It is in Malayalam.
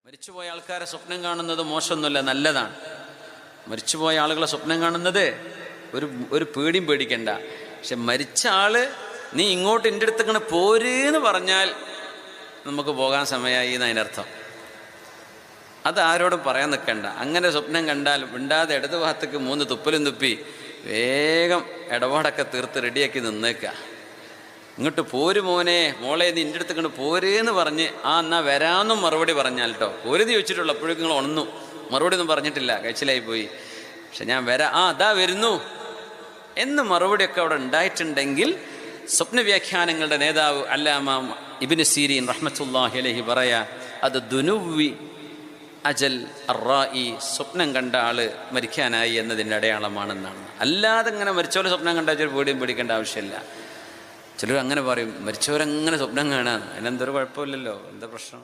മരിച്ചുപോയ ആൾക്കാരെ സ്വപ്നം കാണുന്നത് മോശമൊന്നുമല്ല, നല്ലതാണ്. മരിച്ചുപോയ ആളുകളെ സ്വപ്നം കാണുന്നത് ഒരു പേടിയും പേടിക്കണ്ട. പക്ഷെ മരിച്ച ആള് നീ ഇങ്ങോട്ട് എൻ്റെ അടുത്തേക്കാണ് പോരേന്ന് പറഞ്ഞാൽ നമുക്ക് പോകാൻ സമയമായി എന്നതിനർത്ഥം. അത് ആരോടും പറയാൻ നിൽക്കണ്ട. അങ്ങനെ സ്വപ്നം കണ്ടാൽ മിണ്ടാതെ ഇടതു ഭാഗത്തേക്ക് 3 തുപ്പലും തുപ്പി വേഗം ഇടപാടൊക്കെ തീർത്ത് റെഡിയാക്കി നിന്നേക്കുക. ഇങ്ങോട്ട് പോര് മോനെ മോളെ നീ എൻ്റെ അടുത്തേക്കാണ് പോരേന്ന് പറഞ്ഞ് എന്നാ വരാമെന്നും മറുപടി പറഞ്ഞാൽ കേട്ടോ. പോരുതി വെച്ചിട്ടുള്ളൂ, അപ്പോഴേക്കും നിങ്ങൾ ഉണന്നു, മറുപടി ഒന്നും പറഞ്ഞിട്ടില്ല, കഴിച്ചിലായി പോയി. പക്ഷെ ഞാൻ വരാം, അതാ വരുന്നു എന്ന് മറുപടിയൊക്കെ അവിടെ ഉണ്ടായിട്ടുണ്ടെങ്കിൽ സ്വപ്ന വ്യാഖ്യാനങ്ങളുടെ നേതാവ് അല്ലാമ ഇബ്നു സീരീൻ റഹ്മത്തുള്ളാഹി അലൈഹി പറയാ, അത് ദുനുവി അജൽ അറായി, സ്വപ്നം കണ്ട ആള് മരിക്കാനായി എന്നതിൻ്റെ അടയാളമാണെന്നാണ്. അല്ലാതെ ഇങ്ങനെ മരിച്ചോലെ സ്വപ്നം കണ്ടാൽ പേടിയും പേടിക്കേണ്ട ആവശ്യമില്ല. ചിലർ അങ്ങനെ പറയും, മരിച്ചവരങ്ങനെ സ്വപ്നം കാണാൻ അതിനെന്തൊരു കുഴപ്പമില്ലല്ലോ, എന്താ പ്രശ്നം?